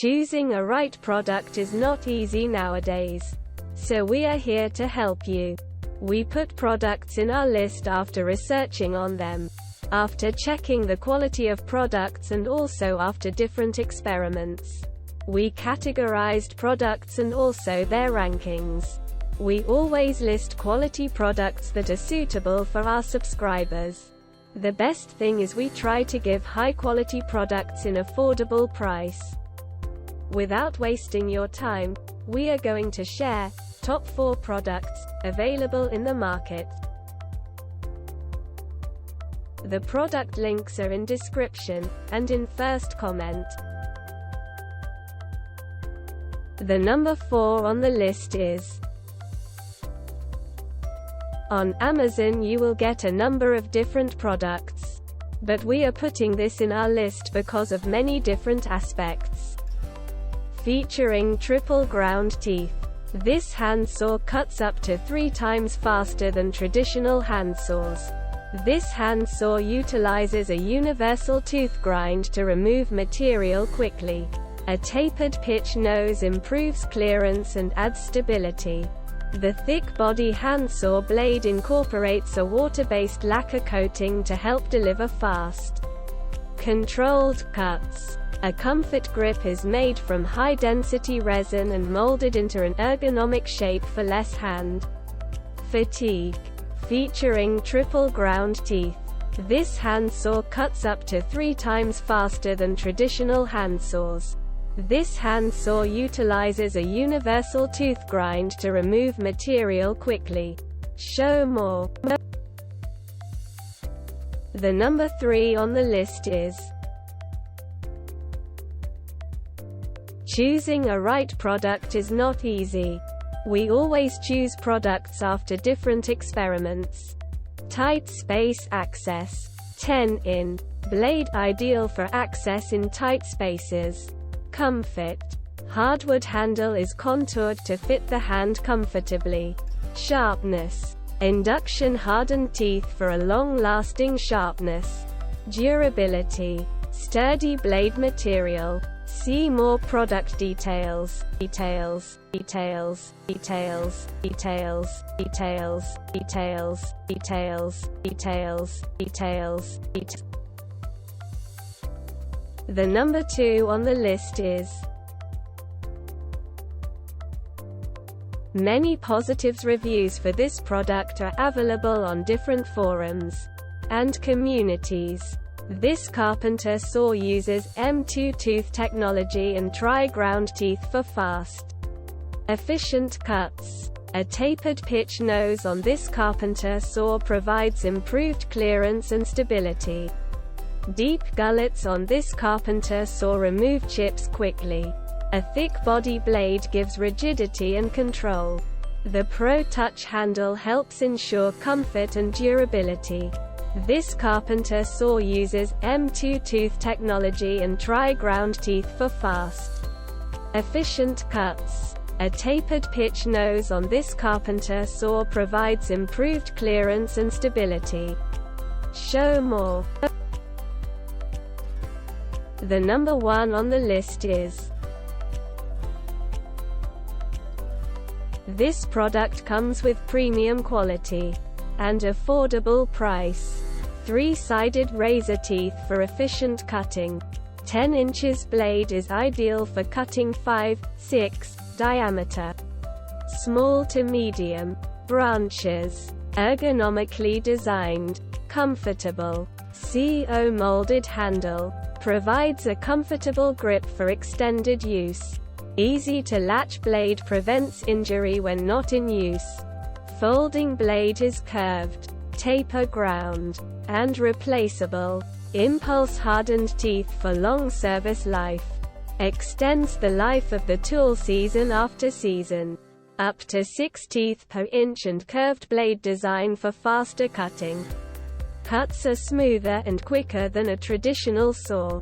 Choosing a right product is not easy nowadays. So we are here to help you. We put products in our list after researching on them, after checking the quality of products, and also after different experiments. We categorized products and also their rankings. We always list quality products that are suitable for our subscribers. The best thing is we try to give high quality products in affordable price. Without wasting your time, we are going to share top 4 products available in the market. The product links are in description and in first comment. The number 4 on the list is on Amazon. You will get a number of different products, but we are putting this in our list because of many different aspects. Featuring triple ground teeth. This handsaw cuts up to 3 times faster than traditional handsaws. This handsaw utilizes a universal tooth grind to remove material quickly. A tapered pitch nose improves clearance and adds stability. The thick body handsaw blade incorporates a water-based lacquer coating to help deliver fast, controlled cuts. A comfort grip is made from high-density resin and molded into an ergonomic shape for less hand fatigue. Featuring triple ground teeth. This handsaw cuts up to 3 times faster than traditional handsaws. This handsaw utilizes a universal tooth grind to remove material quickly. Show more. The number 3 on the list is choosing a right product is not easy. We always choose products after different experiments. Tight space access. 10-in blade ideal for access in tight spaces. Comfort. Hardwood handle is contoured to fit the hand comfortably. Sharpness. Induction hardened teeth for a long-lasting sharpness. Durability. Sturdy blade material. See more product details. Details. Details. Details. Details. Details. Details. Details. Details. Details. Details. The number 2 on the list is many positives. Reviews for this product are available on different forums and communities. This carpenter saw uses M2 tooth technology and tri-ground teeth for fast, efficient cuts. A tapered pitch nose on this carpenter saw provides improved clearance and stability. Deep gullets on this carpenter saw remove chips quickly. A thick body blade gives rigidity and control. The Pro Touch handle helps ensure comfort and durability. This carpenter saw uses M2 tooth technology and tri-ground teeth for fast, efficient cuts. A tapered pitch nose on this carpenter saw provides improved clearance and stability. Show more. The number 1 on the list is this product comes with premium quality and affordable price. 3-sided razor teeth for efficient cutting. 10 inches blade is ideal for cutting 5-6 diameter. Small to medium branches. Ergonomically designed. Comfortable. CO molded handle. Provides a comfortable grip for extended use. Easy to latch blade prevents injury when not in use. Folding blade is curved, taper ground, and replaceable. Impulse hardened teeth for long service life. Extends the life of the tool season after season. Up to 6 teeth per inch and curved blade design for faster cutting. Cuts are smoother and quicker than a traditional saw.